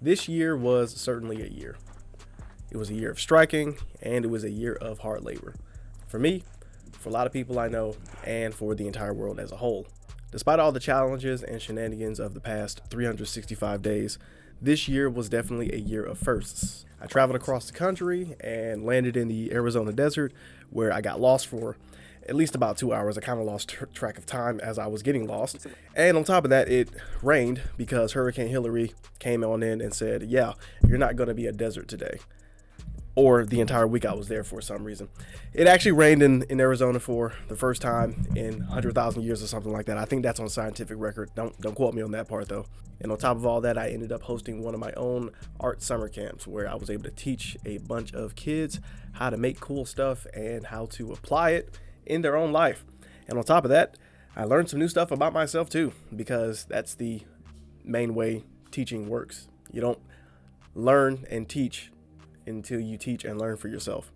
This year was certainly a year. It was a year of striking, and it was a year of hard labor. For me, for a lot of people I know, and for the entire world as a whole. Despite all the challenges and shenanigans of the past 365 days, this year was definitely a year of firsts. I traveled across the country and landed in the Arizona desert, where I got lost for at least about 2 hours. I kind of lost track of time as I was getting lost. And on top of that, it rained because Hurricane Hillary came on in and said, yeah, you're not going to be a desert today. Or the entire week I was there for some reason. It actually rained in Arizona for the first time in 100,000 years or something like that. I think that's on scientific record. Don't quote me on that part though. And on top of all that, I ended up hosting one of my own art summer camps where I was able to teach a bunch of kids how to make cool stuff and how to apply it in their own life. And on top of that, I learned some new stuff about myself too, because that's the main way teaching works. You don't learn and teach until you teach and learn for yourself,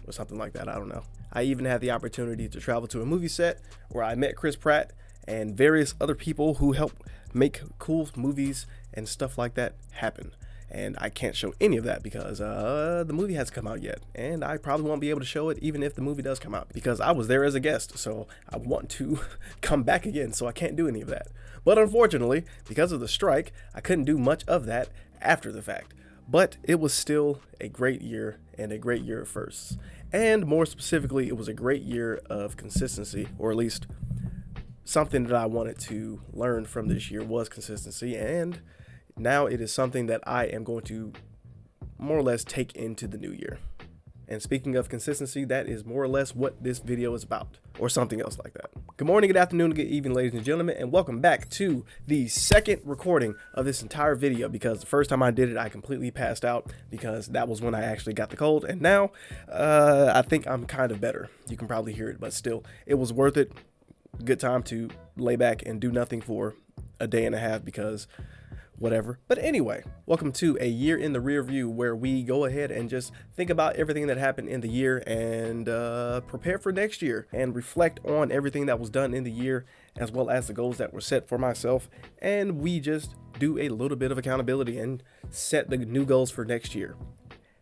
or something like that. I don't know. I even had the opportunity to travel to a movie set where I met Chris Pratt and various other people who help make cool movies and stuff like that happen. And I can't show any of that because the movie hasn't come out yet, and I probably won't be able to show it even if the movie does come out, because I was there as a guest, so I want to come back again, so I can't do any of that. But unfortunately, because of the strike, I couldn't do much of that after the fact. But it was still a great year, and a great year of firsts. And more specifically, it was a great year of consistency, or at least something that I wanted to learn from this year was consistency. And now it is something that I am going to more or less take into the new year. And speaking of consistency, that is more or less what this video is about, or something else like that. Good morning, good afternoon, good evening, ladies and gentlemen, and welcome back to the second recording of this entire video, because the first time I did it, I completely passed out because that was when I actually got the cold, and now I think I'm kind of better. You can probably hear it, but still, it was worth it. Good time to lay back and do nothing for a day and a half because whatever. But anyway, welcome to a year in the rear view, where we go ahead and just think about everything that happened in the year and prepare for next year and reflect on everything that was done in the year, as well as the goals that were set for myself. And we just do a little bit of accountability and set the new goals for next year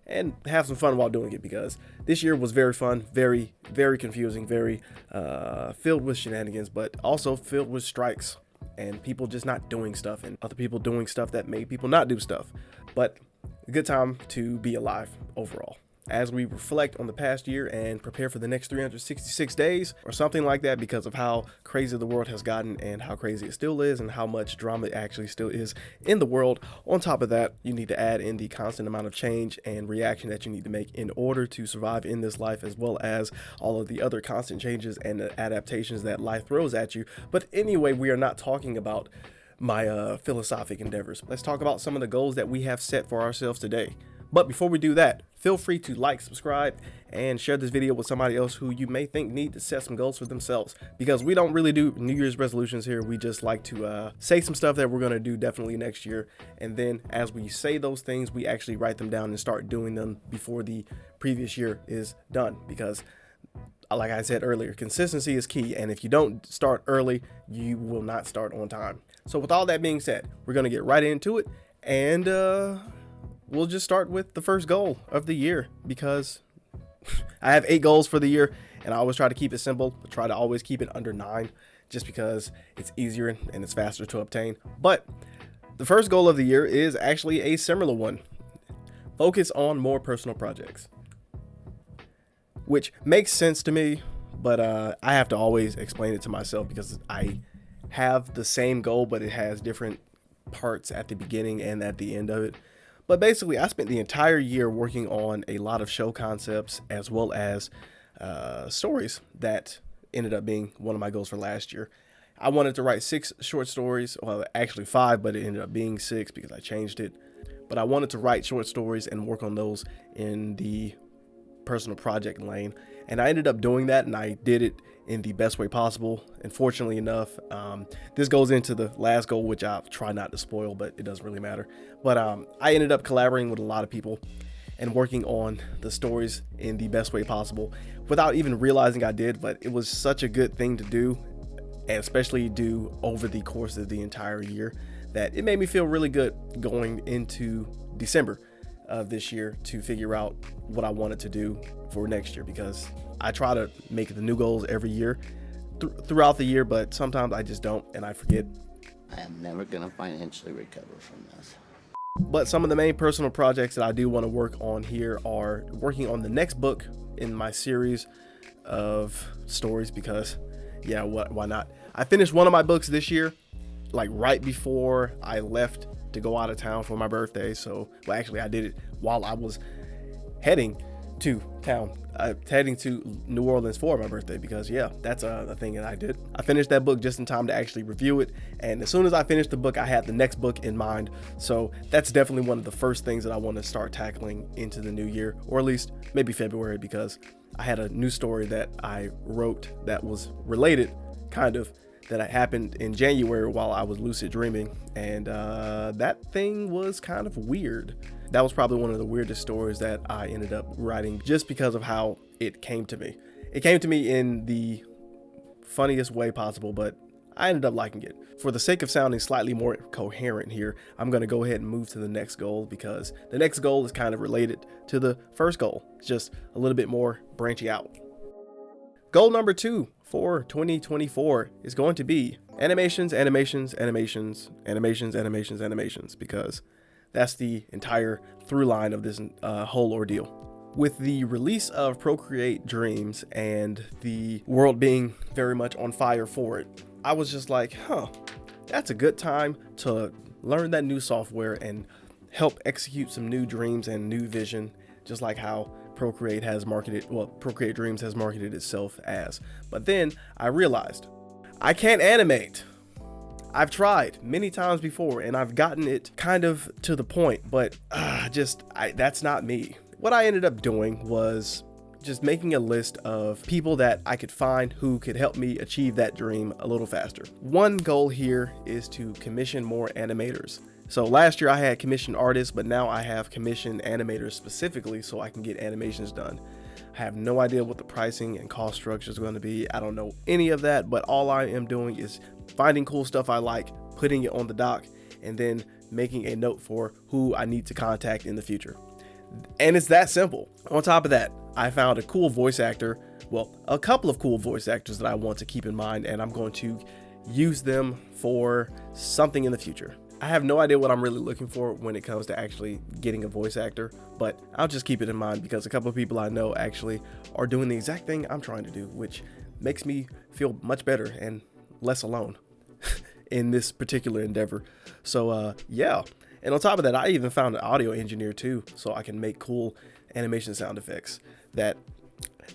and have some fun while doing it, because this year was very fun, very, very confusing, very filled with shenanigans, but also filled with strikes and people just not doing stuff, and other people doing stuff that made people not do stuff. But a good time to be alive overall, as we reflect on the past year and prepare for the next 366 days or something like that, because of how crazy the world has gotten and how crazy it still is and how much drama actually still is in the world. On top of that, you need to add in the constant amount of change and reaction that you need to make in order to survive in this life, as well as all of the other constant changes and adaptations that life throws at you. But anyway, we are not talking about my philosophic endeavors. Let's talk about some of the goals that we have set for ourselves today. But before we do that, feel free to like, subscribe, and share this video with somebody else who you may think need to set some goals for themselves, because we don't really do New Year's resolutions here. We just like to say some stuff that we're going to do definitely next year. And then as we say those things, we actually write them down and start doing them before the previous year is done, because like I said earlier, consistency is key. And if you don't start early, you will not start on time. So with all that being said, we're going to get right into it, and we'll just start with the first goal of the year, because I have 8 goals for the year, and I always try to keep it simple, but try to always keep it under 9, just because it's easier and it's faster to obtain. But the first goal of the year is actually a similar one. Focus on more personal projects, which makes sense to me, but I have to always explain it to myself, because I have the same goal, but it has different parts at the beginning and at the end of it. But basically, I spent the entire year working on a lot of show concepts, as well as stories that ended up being one of my goals for last year. I wanted to write 6 short stories, well, actually 5, but it ended up being 6 because I changed it. But I wanted to write short stories and work on those in the personal project lane, and I ended up doing that, and I did it in the best way possible. And fortunately enough, this goes into the last goal, which I'll try not to spoil, but it doesn't really matter. But I ended up collaborating with a lot of people and working on the stories in the best way possible without even realizing I did. But it was such a good thing to do, and especially do over the course of the entire year, that it made me feel really good going into December of this year to figure out what I wanted to do for next year, because I try to make the new goals every year throughout the year, but sometimes I just don't and I forget. I am never going to financially recover from this. But some of the main personal projects that I do want to work on here are working on the next book in my series of stories, because yeah, why not? I finished one of my books this year, like right before I left to go out of town for my birthday. So, well, actually I did it while I was heading to town, heading to New Orleans for my birthday, because yeah, that's a thing that I did. I finished that book just in time to actually review it, and as soon as I finished the book, I had the next book in mind. So that's definitely one of the first things that I want to start tackling into the new year, or at least maybe February, because I had a new story that I wrote that was related, kind of, that happened in January while I was lucid dreaming, and that thing was kind of weird. That was probably one of the weirdest stories that I ended up writing, just because of how it came to me. It came to me in the funniest way possible, but I ended up liking it. For the sake of sounding slightly more coherent here, I'm going to go ahead and move to the next goal, because the next goal is kind of related to the first goal. It's just a little bit more branching out. Goal number 2 for 2024 is going to be animations, because that's the entire through line of this whole ordeal. With the release of Procreate Dreams and the world being very much on fire for it, I was just like, that's a good time to learn that new software and help execute some new dreams and new vision, just like how Procreate Dreams has marketed itself as. But then I realized I can't animate. I've tried many times before and I've gotten it kind of to the point, but that's not me. What I ended up doing was just making a list of people that I could find who could help me achieve that dream a little faster. One goal here is to commission more animators. So last year I had commissioned artists, but now I have commissioned animators specifically so I can get animations done. I have no idea what the pricing and cost structure is going to be. I don't know any of that, but all I am doing is finding cool stuff I like, putting it on the doc, and then making a note for who I need to contact in the future. And it's that simple. On top of that, I found a cool voice actor, a couple of cool voice actors that I want to keep in mind, and I'm going to use them for something in the future. I have no idea what I'm really looking for when it comes to actually getting a voice actor, but I'll just keep it in mind because a couple of people I know actually are doing the exact thing I'm trying to do, which makes me feel much better and less alone in this particular endeavor. So yeah. And on top of that, I even found an audio engineer too, so I can make cool animation sound effects that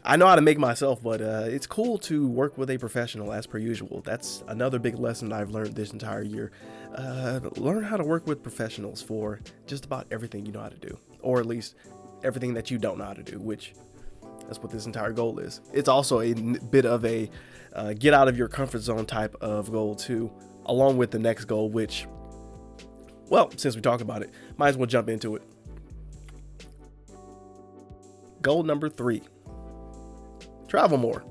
I know how to make myself, but it's cool to work with a professional as per usual. That's another big lesson I've learned this entire year. Learn how to work with professionals for just about everything you know how to do, or at least everything that you don't know how to do, which that's what this entire goal is. It's also a bit of a get out of your comfort zone type of goal too, along with the next goal, which, well, since we talked about it, might as well jump into it. Goal number 3. Travel more.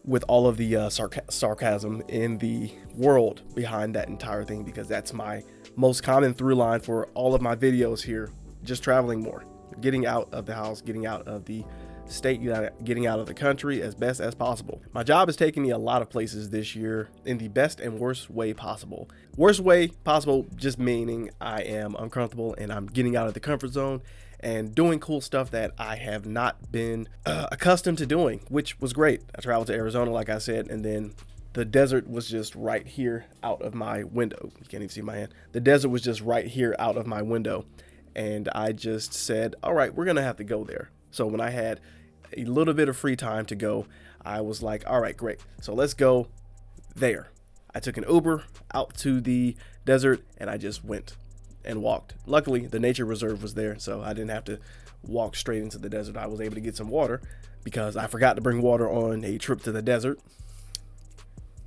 With all of the sarcasm in the world behind that entire thing, because that's my most common through line for all of my videos here. Just traveling more, getting out of the house, getting out of the state, getting out of the country as best as possible. My job is taking me a lot of places this year in the best and worst way possible. Worst way possible just meaning I am uncomfortable and I'm getting out of the comfort zone and doing cool stuff that I have not been accustomed to doing, which was great. I traveled to Arizona, like I said, and then the desert was just right here out of my window. You can't even see my hand. The desert was just right here out of my window. And I just said, all right, we're going to have to go there. So when I had a little bit of free time to go, I was like, all right, great. So let's go there. I took an Uber out to the desert and I just went and walked. Luckily, the nature reserve was there, so I didn't have to walk straight into the desert. I was able to get some water because I forgot to bring water on a trip to the desert.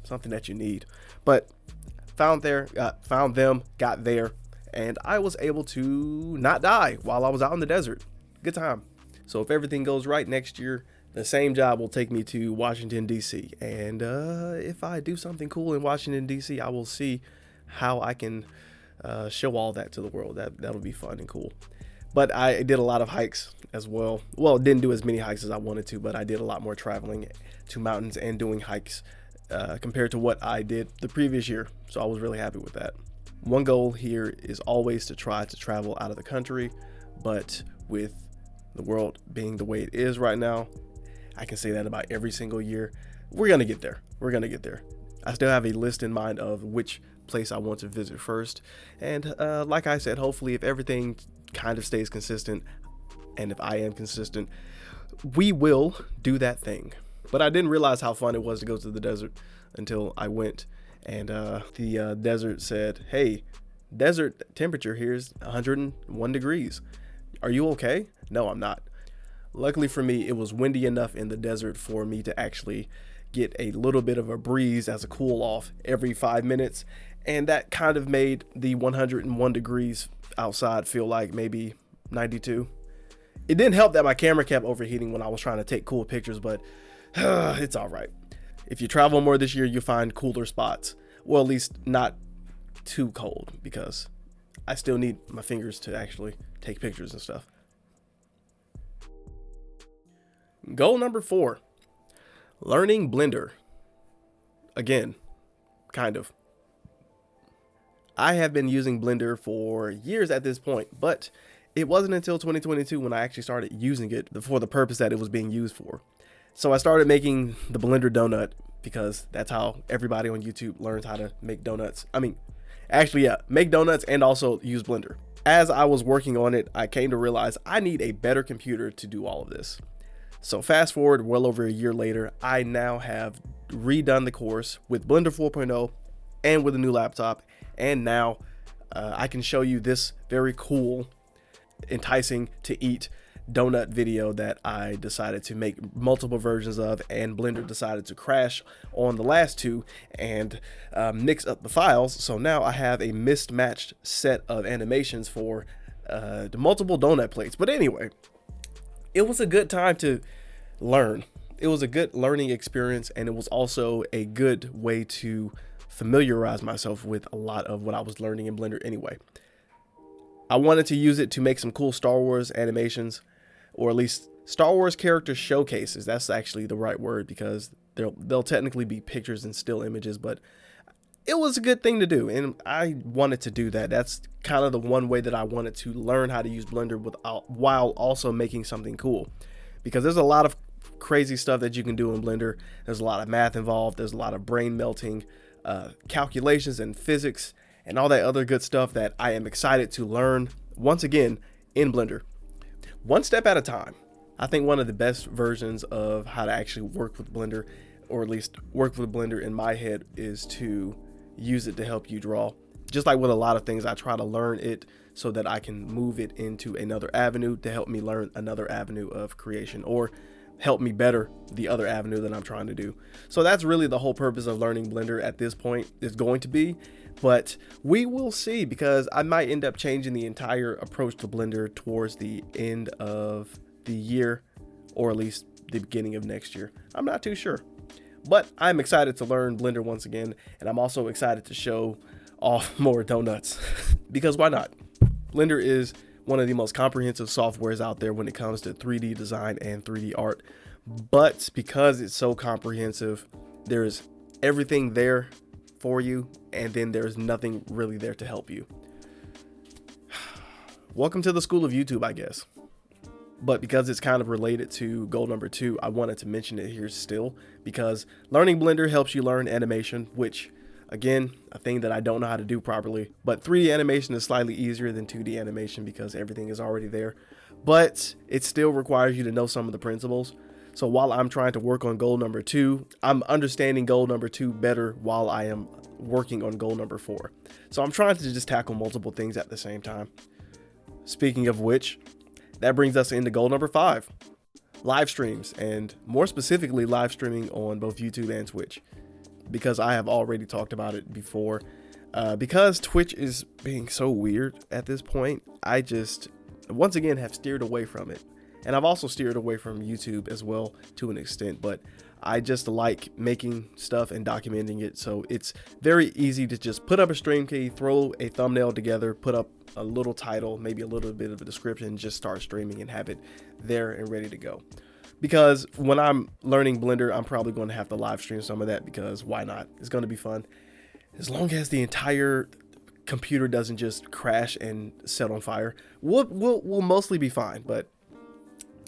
Something that you need. But found them, got there, and I was able to not die while I was out in the desert. Good time. So if everything goes right next year, the same job will take me to Washington, D.C. And if I do something cool in Washington, D.C., I will see how I can show all that to the world. That'll be fun and cool. But I did a lot of hikes as well. Well, didn't do as many hikes as I wanted to, but I did a lot more traveling to mountains and doing hikes compared to what I did the previous year. So I was really happy with that. One goal here is always to try to travel out of the country, but with the world being the way it is right now, I can say that about every single year. We're going to get there. We're going to get there. I still have a list in mind of which place I want to visit first. And like I said, hopefully if everything kind of stays consistent, and if I am consistent, we will do that thing. But I didn't realize how fun it was to go to the desert until I went, and the desert said, hey, desert temperature here is 101 degrees. Are you okay? No, I'm not. Luckily for me, it was windy enough in the desert for me to actually get a little bit of a breeze as a cool off every 5 minutes. And that kind of made the 101 degrees outside feel like maybe 92. It didn't help that my camera kept overheating when I was trying to take cool pictures, but it's all right. If you travel more this year, you'll find cooler spots. Well, at least not too cold, because I still need my fingers to actually take pictures and stuff. Goal number 4, learning Blender. Again, kind of. I have been using Blender for years at this point, but it wasn't until 2022 when I actually started using it for the purpose that it was being used for. So I started making the Blender donut because that's how everybody on YouTube learns how to make donuts. I mean, actually, yeah, make donuts and also use Blender. As I was working on it, I came to realize I need a better computer to do all of this. So fast forward well over a year later, I now have redone the course with Blender 4.0 and with a new laptop. And now I can show you this very cool, enticing to eat donut video that I decided to make multiple versions of, and Blender decided to crash on the last two and mix up the files. So now I have a mismatched set of animations for the multiple donut plates. But anyway, it was a good time to learn. It was a good learning experience, and it was also a good way to familiarize myself with a lot of what I was learning in Blender anyway. I wanted to use it to make some cool Star Wars animations, or at least Star Wars character showcases. That's actually the right word, because they'll technically be pictures and still images, but it was a good thing to do, and I wanted to do that. That's kind of the one way that I wanted to learn how to use Blender while also making something cool, because there's a lot of crazy stuff that you can do in Blender. There's a lot of math involved. There's a lot of brain melting calculations and physics and all that other good stuff that I am excited to learn once again in Blender, one step at a time. I think one of the best versions of how to actually work with Blender, or at least work with Blender in my head, is to use it to help you draw. Just like with a lot of things, I try to learn it so that I can move it into another avenue to help me learn another avenue of creation, or help me better the other avenue that I'm trying to do. So that's really the whole purpose of learning Blender at this point is going to be, but we will see, because I might end up changing the entire approach to Blender towards the end of the year, or at least the beginning of next year. I'm not too sure, but I'm excited to learn Blender once again, and I'm also excited to show off more donuts because why not? Blender is one of the most comprehensive softwares out there when it comes to 3D design and 3D art. But because it's so comprehensive, there's everything there for you, and then there's nothing really there to help you. Welcome to the school of YouTube, I guess. But because it's kind of related to goal number 2, I wanted to mention it here still, because learning Blender helps you learn animation, which, again, a thing that I don't know how to do properly. But 3D animation is slightly easier than 2D animation because everything is already there. But it still requires you to know some of the principles. So while I'm trying to work on goal number 2, I'm understanding goal number 2 better while I am working on goal number 4. So I'm trying to just tackle multiple things at the same time. Speaking of which, that brings us into goal number 5. Live streams, and more specifically live streaming on both YouTube and Twitch, because I have already talked about it before. Because Twitch is being so weird at this point, I just once again have steered away from it. And I've also steered away from YouTube as well to an extent, but I just like making stuff and documenting it. So it's very easy to just put up a stream key, throw a thumbnail together, put up a little title, maybe a little bit of a description, just start streaming and have it there and ready to go. Because when I'm learning Blender, I'm probably going to have to live stream some of that, because why not? It's going to be fun. As long as the entire computer doesn't just crash and set on fire, we'll mostly be fine. But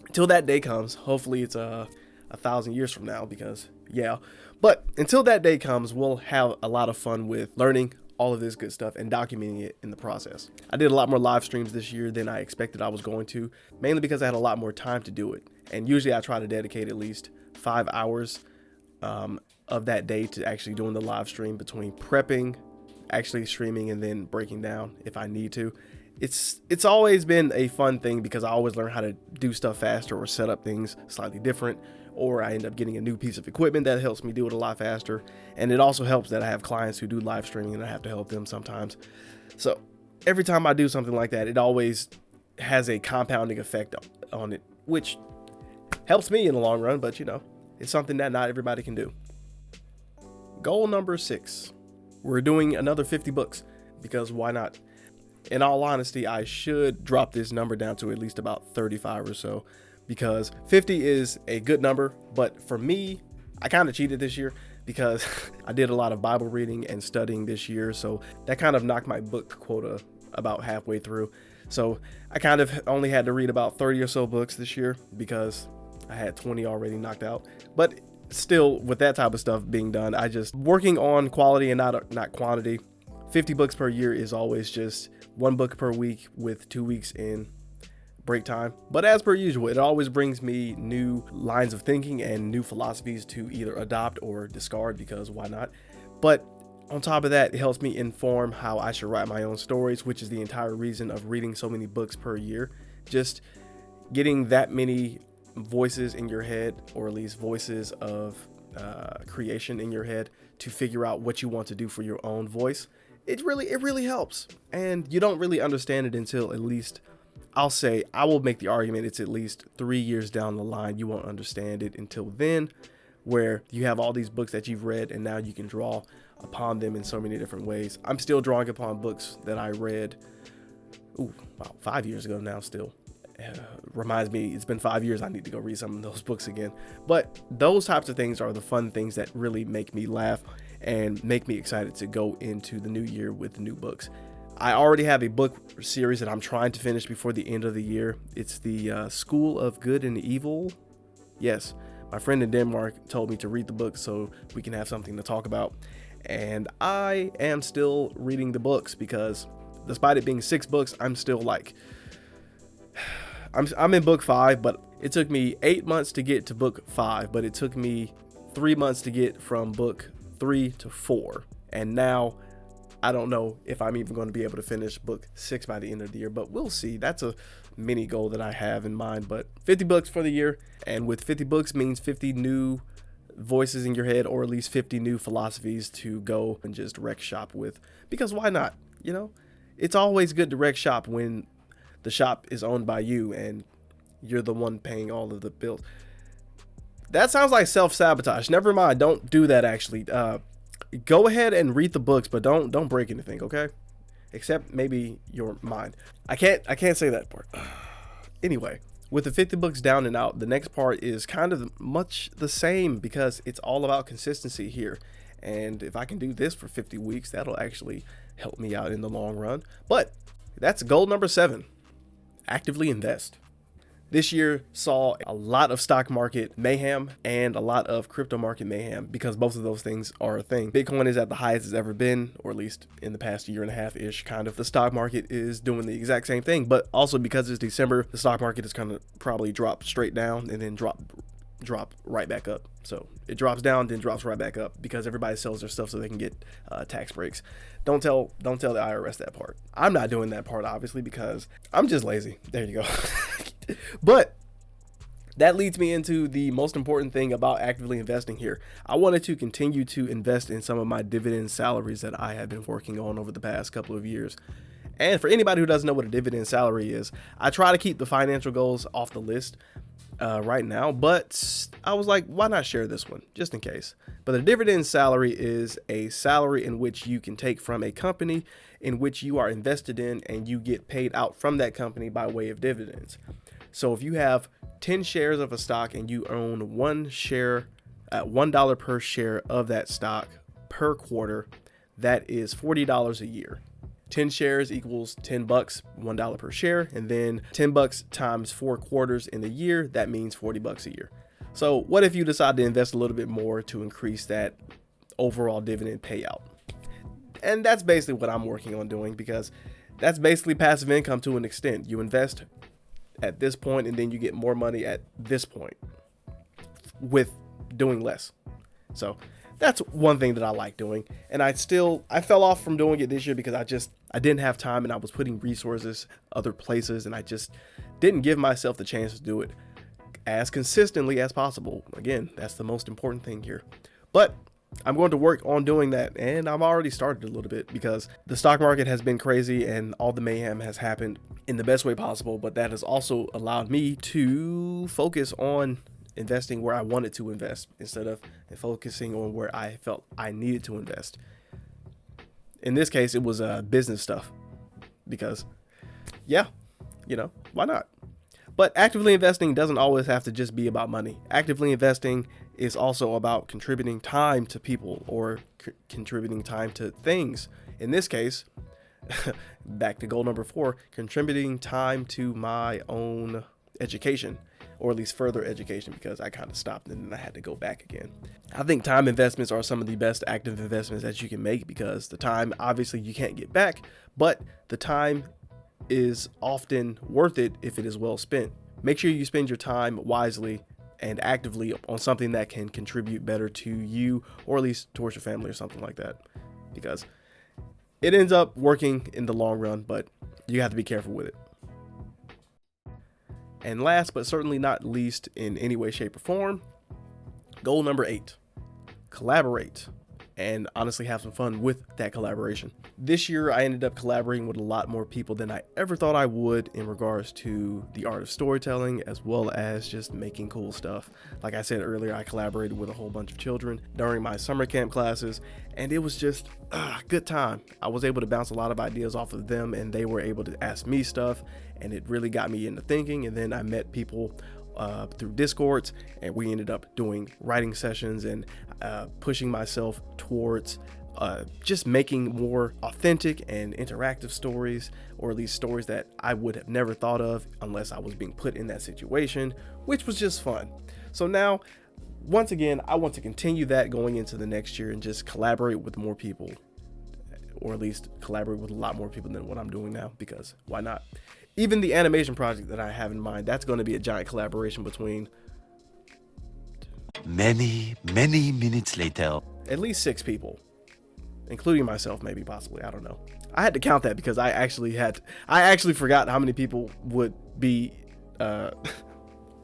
until that day comes, hopefully it's 1,000 years from now, because yeah. But until that day comes, we'll have a lot of fun with learning all of this good stuff and documenting it in the process. I did a lot more live streams this year than I expected I was going to, mainly because I had a lot more time to do it. And usually I try to dedicate at least 5 hours of that day to actually doing the live stream, between prepping, actually streaming, and then breaking down if I need to. It's always been a fun thing, because I always learn how to do stuff faster or set up things slightly different, or I end up getting a new piece of equipment that helps me do it a lot faster. And it also helps that I have clients who do live streaming and I have to help them sometimes. So every time I do something like that, it always has a compounding effect on it, which helps me in the long run, but you know, it's something that not everybody can do. Goal number 6. We're doing another 50 books, because why not? In all honesty, I should drop this number down to at least about 35 or so, because 50 is a good number. But for me, I kind of cheated this year, because I did a lot of Bible reading and studying this year. So that kind of knocked my book quota about halfway through. So I kind of only had to read about 30 or so books this year, because I had 20 already knocked out. But still, with that type of stuff being done, I just working on quality and not quantity. 50 books per year is always just 1 book per week with 2 weeks in break time. But as per usual, it always brings me new lines of thinking and new philosophies to either adopt or discard, because why not? But on top of that, it helps me inform how I should write my own stories, which is the entire reason of reading so many books per year. Just getting that many voices in your head, or at least voices of creation in your head, to figure out what you want to do for your own voice. It really helps. And you don't really understand it until, at least I will make the argument, it's at least 3 years down the line. You won't understand it until then, where you have all these books that you've read, and now you can draw upon them in so many different ways. I'm still drawing upon books that I read 5 years ago now. Still reminds me, it's been 5 years, I need to go read some of those books again. But those types of things are the fun things that really make me laugh and make me excited to go into the new year with new books. I already have a book series that I'm trying to finish before the end of the year. It's the School of Good and Evil. Yes, my friend in Denmark told me to read the book so we can have something to talk about. And I am still reading the books, because despite it being 6 books, I'm still like, I'm in book 5, but it took me 8 months to get to book 5, but it took me 3 months to get from book 3 to 4. And now I don't know if I'm even going to be able to finish book 6 by the end of the year, but we'll see. That's a mini goal that I have in mind. But 50 books for the year, and with 50 books means 50 new voices in your head, or at least 50 new philosophies to go and just wreck shop with, because why not? You know, it's always good to wreck shop when the shop is owned by you and you're the one paying all of the bills. That sounds like self-sabotage. Never mind. Don't do that, actually. Go ahead and read the books, but don't break anything, okay? Except maybe your mind. I can't say that part. Anyway, with the 50 books down and out, the next part is kind of much the same, because it's all about consistency here. And if I can do this for 50 weeks, that'll actually help me out in the long run. But that's goal number 7. Actively invest. This year saw a lot of stock market mayhem and a lot of crypto market mayhem, because both of those things are a thing. Bitcoin is at the highest it's ever been, or at least in the past year and a half ish, kind of. The stock market is doing the exact same thing, but also because it's December, the stock market is kind of probably drop straight down and then drop right back up. So it drops down, then drops right back up, because everybody sells their stuff so they can get tax breaks. Don't tell the IRS that part. I'm not doing that part, obviously, because I'm just lazy. There you go. But that leads me into the most important thing about actively investing here. I wanted to continue to invest in some of my dividend salaries that I have been working on over the past couple of years. And for anybody who doesn't know what a dividend salary is, I try to keep the financial goals off the list right now, but I was like, why not share this one just in case? But the dividend salary is a salary in which you can take from a company in which you are invested in, and you get paid out from that company by way of dividends. So if you have 10 shares of a stock and you own one share at $1 per share of that stock per quarter, that is $40 a year. 10 shares equals $10, $1 per share, and then $10 times 4 quarters in the year, that means $40 a year. So what if you decide to invest a little bit more to increase that overall dividend payout? And that's basically what I'm working on doing, because that's basically passive income to an extent. You invest at this point and then you get more money at this point with doing less. So that's one thing that I like doing. And I fell off from doing it this year because I didn't have time, and I was putting resources other places, and I just didn't give myself the chance to do it as consistently as possible. Again, that's the most important thing here. But I'm going to work on doing that, and I've already started a little bit, because the stock market has been crazy and all the mayhem has happened in the best way possible, but that has also allowed me to focus on investing where I wanted to invest instead of focusing on where I felt I needed to invest. In this case, it was business stuff, because yeah, why not? But actively investing doesn't always have to just be about money. Actively investing is also about contributing time to people, or contributing time to things. In this case, back to goal number 4, contributing time to my own education, or at least further education, because I kind of stopped and then I had to go back again. I think time investments are some of the best active investments that you can make, because the time, obviously you can't get back, but the time is often worth it if it is well spent. Make sure you spend your time wisely and actively on something that can contribute better to you, or at least towards your family or something like that, because it ends up working in the long run, but you have to be careful with it. And last but certainly not least in any way, shape, or form, goal number 8, collaborate, and honestly have some fun with that collaboration. This year, I ended up collaborating with a lot more people than I ever thought I would in regards to the art of storytelling, as well as just making cool stuff. Like I said earlier, I collaborated with a whole bunch of children during my summer camp classes, and it was just a good time. I was able to bounce a lot of ideas off of them, and they were able to ask me stuff, and it really got me into thinking. And then I met people through Discords, and we ended up doing writing sessions and pushing myself towards just making more authentic and interactive stories, or at least stories that I would have never thought of unless I was being put in that situation, which was just fun. So now, once again, I want to continue that going into the next year and just collaborate with more people, or at least collaborate with a lot more people than what I'm doing now, because why not? Even the animation project that I have in mind, that's going to be a giant collaboration between many minutes later, at least 6 people, including myself, maybe, possibly, I don't know. I had to count that because I actually forgot how many people would be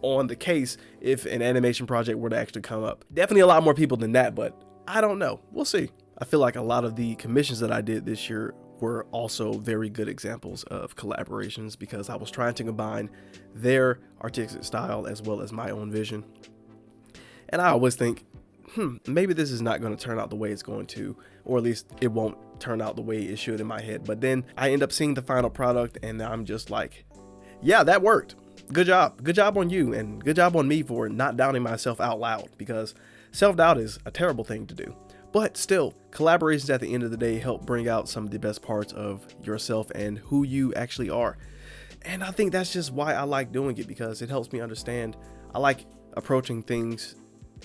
on the case if an animation project were to actually come up. Definitely a lot more people than that, but I don't know. We'll see. I feel like a lot of the commissions that I did this year were also very good examples of collaborations, because I was trying to combine their artistic style as well as my own vision. And I always think, maybe this is not going to turn out the way it's going to, or at least it won't turn out the way it should in my head. But then I end up seeing the final product, and I'm just like, yeah, that worked. Good job. Good job on you, and good job on me for not doubting myself out loud, because self-doubt is a terrible thing to do. But still, collaborations at the end of the day help bring out some of the best parts of yourself and who you actually are. And I think that's just why I like doing it, because it helps me understand. I like approaching things,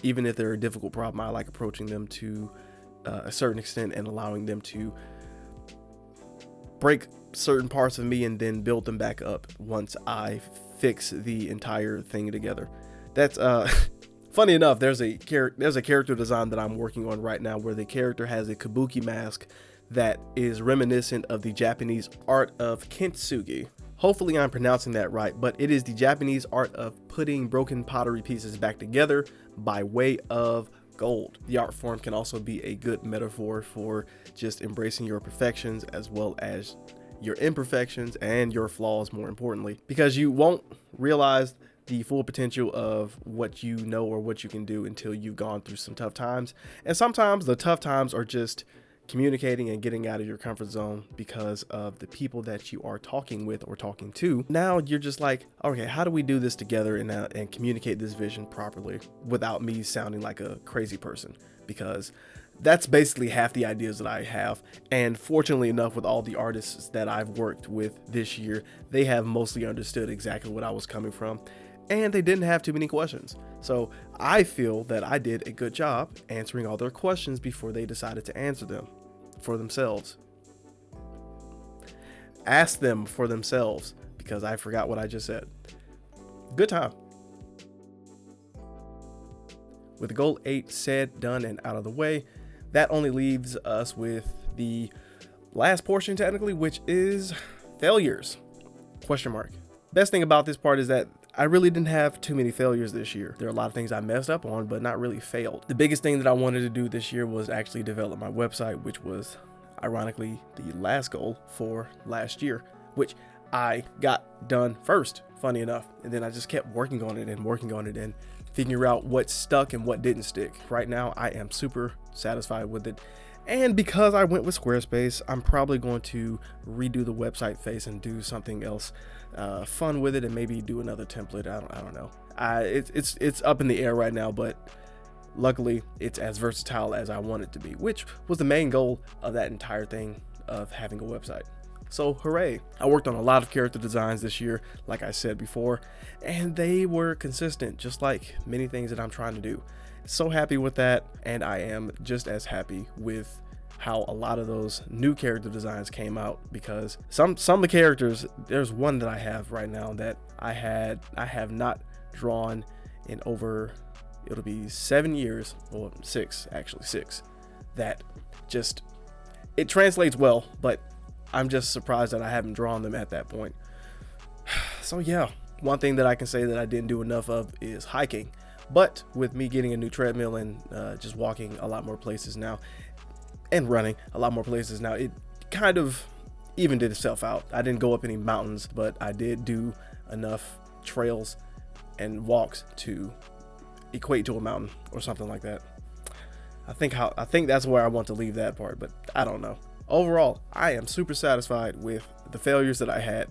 even if they're a difficult problem, I like approaching them to a certain extent and allowing them to break certain parts of me and then build them back up once I fix the entire thing together. That's funny enough, there's a character design that I'm working on right now where the character has a kabuki mask that is reminiscent of the Japanese art of kintsugi. Hopefully I'm pronouncing that right, but it is the Japanese art of putting broken pottery pieces back together by way of gold. The art form can also be a good metaphor for just embracing your imperfections as well as your imperfections, and your flaws, more importantly, because you won't realize the full potential of what you know or what you can do until you've gone through some tough times. And sometimes the tough times are just communicating and getting out of your comfort zone because of the people that you are talking with or talking to. Now you're just like, okay, how do we do this together and communicate this vision properly without me sounding like a crazy person? Because that's basically half the ideas that I have. And fortunately enough, with all the artists that I've worked with this year, they have mostly understood exactly what I was coming from, and they didn't have too many questions. So I feel that I did a good job answering all their questions before they decided to answer them for themselves. Ask them for themselves, because I forgot what I just said. Good time. With goal 8 said, done, and out of the way, that only leaves us with the last portion technically, which is failures. Question mark. Best thing about this part is that I really didn't have too many failures this year. There are a lot of things I messed up on, but not really failed. The biggest thing that I wanted to do this year was actually develop my website, which was ironically the last goal for last year, which I got done first, funny enough. And then I just kept working on it and figuring out what stuck and what didn't stick. Right now, I am super satisfied with it. And because I went with Squarespace, I'm probably going to redo the website face and do something else fun with it, and maybe do another template. I don't know. It's up in the air right now, but luckily it's as versatile as I want it to be, which was the main goal of that entire thing of having a website. So hooray. I worked on a lot of character designs this year, like I said before, and they were consistent, just like many things that I'm trying to do. So happy with that, and I am just as happy with how a lot of those new character designs came out, because some of the characters, there's one that I have right now that I have not drawn in over, it'll be 7 years, or 6 actually, 6, that just, it translates well, but I'm just surprised that I haven't drawn them at that point. So yeah, one thing that I can say that I didn't do enough of is hiking. But with me getting a new treadmill and just walking a lot more places now and running a lot more places now, it kind of evened itself out. I didn't go up any mountains, but I did do enough trails and walks to equate to a mountain or something like that. I think that's where I want to leave that part, but I don't know. Overall, I am super satisfied with the failures that I had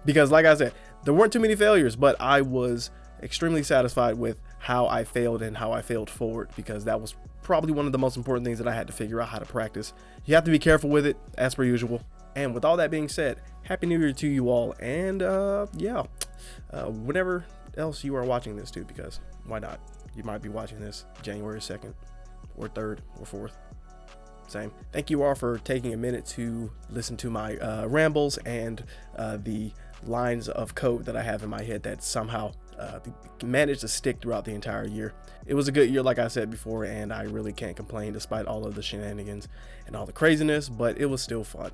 because like I said, there weren't too many failures, but I was extremely satisfied with how I failed and how I failed forward, because that was probably one of the most important things that I had to figure out how to practice. You have to be careful with it, as per usual. And with all that being said, Happy New Year to you all. And whenever else you are watching this too, because why not? You might be watching this January 2nd or 3rd or 4th. Same. Thank you all for taking a minute to listen to my rambles and the lines of code that I have in my head that somehow managed to stick throughout the entire year. It was a good year, like I said before, and I really can't complain despite all of the shenanigans and all the craziness, but it was still fun.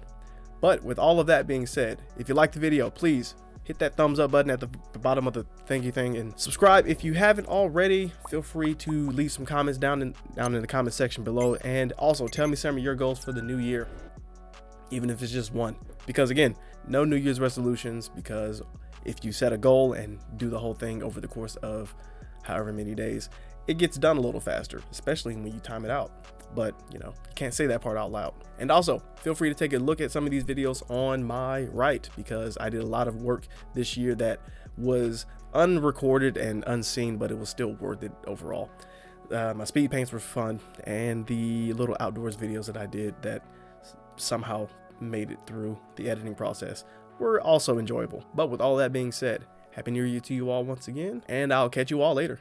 But with all of that being said, if you liked the video, please hit that thumbs up button at the bottom of the thank you thing, and subscribe if you haven't already. Feel free to leave some comments down in the comment section below, and also tell me some of your goals for the new year, even if it's just one, because again, no New Year's resolutions, because if you set a goal and do the whole thing over the course of however many days, it gets done a little faster, especially when you time it out. But you know, you can't say that part out loud. And also feel free to take a look at some of these videos on my right, because I did a lot of work this year that was unrecorded and unseen, but it was still worth it overall. My speed paints were fun, and the little outdoors videos that I did that somehow made it through the editing process were also enjoyable. But with all that being said, Happy New Year to you all once again, and I'll catch you all later.